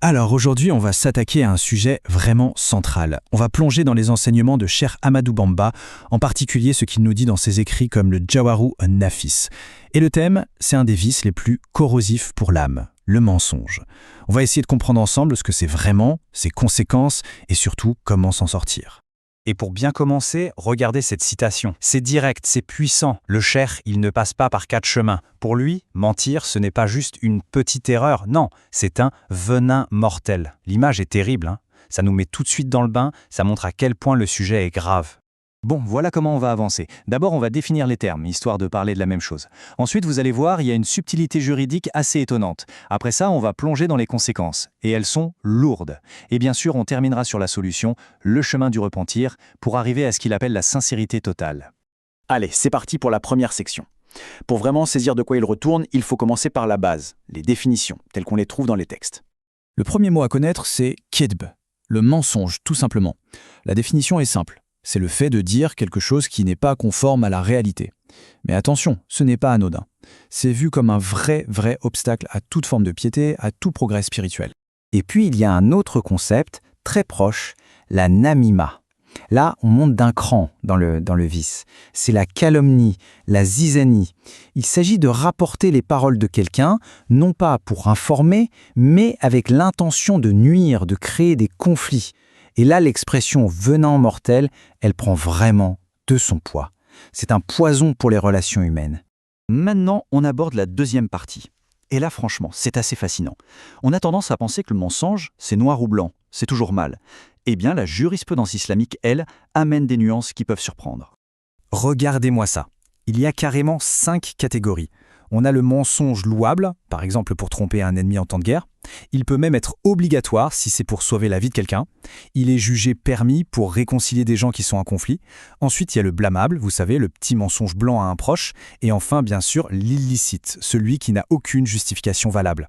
Alors aujourd'hui, on va s'attaquer à un sujet vraiment central. On va plonger dans les enseignements de Cheikh Ahmadou Bamba, en particulier ce qu'il nous dit dans ses écrits comme le Jawaru an-Nafis. Et le thème, c'est un des vices les plus corrosifs pour l'âme, le mensonge. On va essayer de comprendre ensemble ce que c'est vraiment, ses conséquences et surtout comment s'en sortir. Et pour bien commencer, regardez cette citation. C'est direct, c'est puissant. Le cheikh, il ne passe pas par 4 chemins. Pour lui, mentir, ce n'est pas juste une petite erreur. Non, c'est un venin mortel. L'image est terrible, hein. Ça nous met tout de suite dans le bain, ça montre à quel point le sujet est grave. Bon, voilà comment on va avancer. D'abord, on va définir les termes, histoire de parler de la même chose. Ensuite, vous allez voir, il y a une subtilité juridique assez étonnante. Après ça, on va plonger dans les conséquences. Et elles sont lourdes. Et bien sûr, on terminera sur la solution, le chemin du repentir, pour arriver à ce qu'il appelle la sincérité totale. Allez, c'est parti pour la première section. Pour vraiment saisir de quoi il retourne, il faut commencer par la base, les définitions, telles qu'on les trouve dans les textes. Le premier mot à connaître, c'est kidb, le mensonge, tout simplement. La définition est simple. C'est le fait de dire quelque chose qui n'est pas conforme à la réalité. Mais attention, ce n'est pas anodin. C'est vu comme un vrai obstacle à toute forme de piété, à tout progrès spirituel. Et puis, il y a un autre concept très proche, la namima. Là, on monte d'un cran dans le vice. C'est la calomnie, la zizanie. Il s'agit de rapporter les paroles de quelqu'un, non pas pour informer, mais avec l'intention de nuire, de créer des conflits. Et là, l'expression « venin mortel », elle prend vraiment de son poids. C'est un poison pour les relations humaines. Maintenant, on aborde la deuxième partie. Et là, franchement, c'est assez fascinant. On a tendance à penser que le mensonge, c'est noir ou blanc, c'est toujours mal. Eh bien, la jurisprudence islamique, elle, amène des nuances qui peuvent surprendre. Regardez-moi ça. Il y a carrément 5 catégories. On a le mensonge louable, par exemple pour tromper un ennemi en temps de guerre. Il peut même être obligatoire si c'est pour sauver la vie de quelqu'un. Il est jugé permis pour réconcilier des gens qui sont en conflit. Ensuite, il y a le blâmable, vous savez, le petit mensonge blanc à un proche. Et enfin, bien sûr, l'illicite, celui qui n'a aucune justification valable.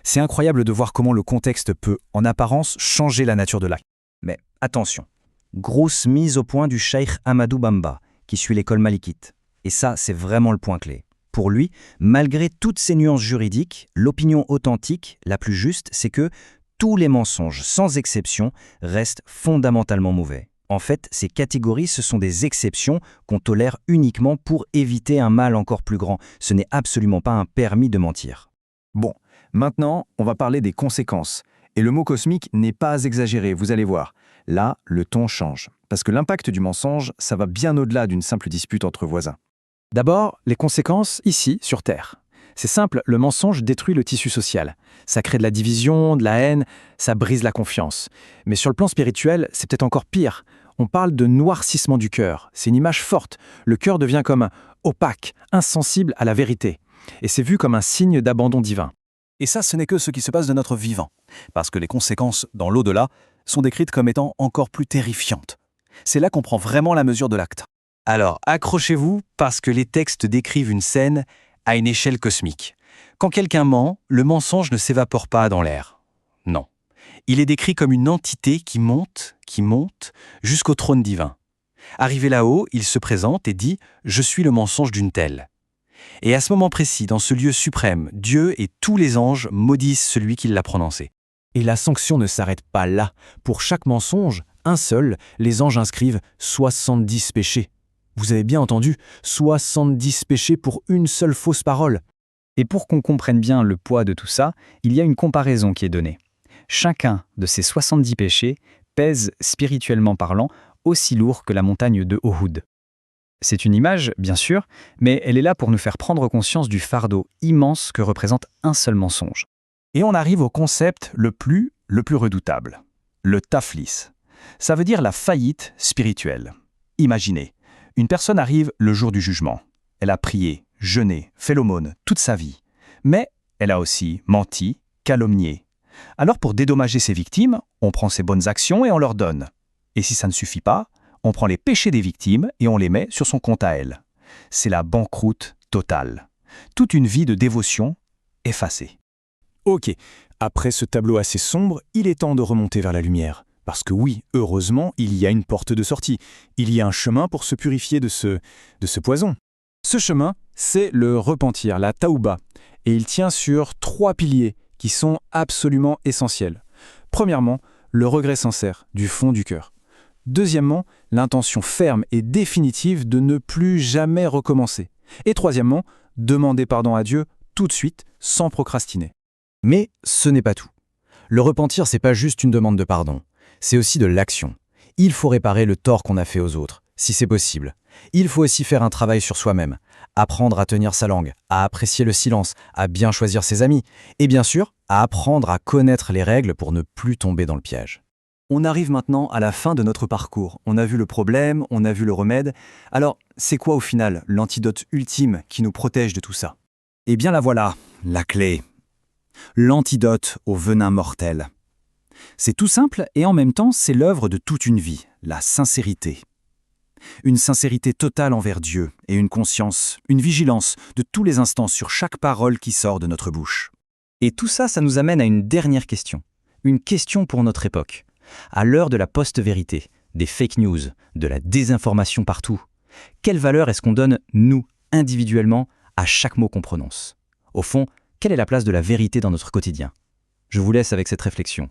C'est incroyable de voir comment le contexte peut, en apparence, changer la nature de l'acte. Mais attention, grosse mise au point du cheikh Ahmadou Bamba, qui suit l'école malikite. Et ça, c'est vraiment le point clé. Pour lui, malgré toutes ces nuances juridiques, l'opinion authentique, la plus juste, c'est que tous les mensonges, sans exception, restent fondamentalement mauvais. En fait, ces catégories, ce sont des exceptions qu'on tolère uniquement pour éviter un mal encore plus grand. Ce n'est absolument pas un permis de mentir. Bon, maintenant, on va parler des conséquences. Et le mot cosmique n'est pas exagéré, vous allez voir. Là, le ton change. Parce que l'impact du mensonge, ça va bien au-delà d'une simple dispute entre voisins. D'abord, les conséquences ici, sur Terre. C'est simple, le mensonge détruit le tissu social. Ça crée de la division, de la haine, ça brise la confiance. Mais sur le plan spirituel, c'est peut-être encore pire. On parle de noircissement du cœur. C'est une image forte. Le cœur devient comme opaque, insensible à la vérité. Et c'est vu comme un signe d'abandon divin. Et ça, ce n'est que ce qui se passe de notre vivant. Parce que les conséquences dans l'au-delà sont décrites comme étant encore plus terrifiantes. C'est là qu'on prend vraiment la mesure de l'acte. Alors, accrochez-vous parce que les textes décrivent une scène à une échelle cosmique. Quand quelqu'un ment, le mensonge ne s'évapore pas dans l'air. Non. Il est décrit comme une entité qui monte, jusqu'au trône divin. Arrivé là-haut, il se présente et dit « Je suis le mensonge d'une telle ». Et à ce moment précis, dans ce lieu suprême, Dieu et tous les anges maudissent celui qui l'a prononcé. Et la sanction ne s'arrête pas là. Pour chaque mensonge, un seul, les anges inscrivent 70 péchés. Vous avez bien entendu, 70 péchés pour une seule fausse parole. Et pour qu'on comprenne bien le poids de tout ça, il y a une comparaison qui est donnée. Chacun de ces 70 péchés pèse, spirituellement parlant, aussi lourd que la montagne de Uhud. C'est une image, bien sûr, mais elle est là pour nous faire prendre conscience du fardeau immense que représente un seul mensonge. Et on arrive au concept le plus redoutable, le taflis. Ça veut dire la faillite spirituelle. Imaginez, une personne arrive le jour du jugement. Elle a prié, jeûné, fait l'aumône toute sa vie. Mais elle a aussi menti, calomnié. Alors pour dédommager ses victimes, on prend ses bonnes actions et on leur donne. Et si ça ne suffit pas, on prend les péchés des victimes et on les met sur son compte à elle. C'est la banqueroute totale. Toute une vie de dévotion effacée. Ok, après ce tableau assez sombre, il est temps de remonter vers la lumière. Parce que oui, heureusement, il y a une porte de sortie. Il y a un chemin pour se purifier de ce poison. Ce chemin, c'est le repentir, la taouba. Et il tient sur 3 piliers qui sont absolument essentiels. Premièrement, le regret sincère, du fond du cœur. Deuxièmement, l'intention ferme et définitive de ne plus jamais recommencer. Et troisièmement, demander pardon à Dieu tout de suite, sans procrastiner. Mais ce n'est pas tout. Le repentir, c'est pas juste une demande de pardon, c'est aussi de l'action. Il faut réparer le tort qu'on a fait aux autres, si c'est possible. Il faut aussi faire un travail sur soi-même, apprendre à tenir sa langue, à apprécier le silence, à bien choisir ses amis, et bien sûr, à apprendre à connaître les règles pour ne plus tomber dans le piège. On arrive maintenant à la fin de notre parcours. On a vu le problème, on a vu le remède. Alors, c'est quoi au final l'antidote ultime qui nous protège de tout ça? Eh bien la voilà, la clé. L'antidote au venin mortel. C'est tout simple et en même temps, c'est l'œuvre de toute une vie, la sincérité. Une sincérité totale envers Dieu et une conscience, une vigilance de tous les instants sur chaque parole qui sort de notre bouche. Et tout ça, ça nous amène à une dernière question. Une question pour notre époque. À l'heure de la post-vérité, des fake news, de la désinformation partout, quelle valeur est-ce qu'on donne, nous, individuellement, à chaque mot qu'on prononce? Au fond, quelle est la place de la vérité dans notre quotidien? Je vous laisse avec cette réflexion.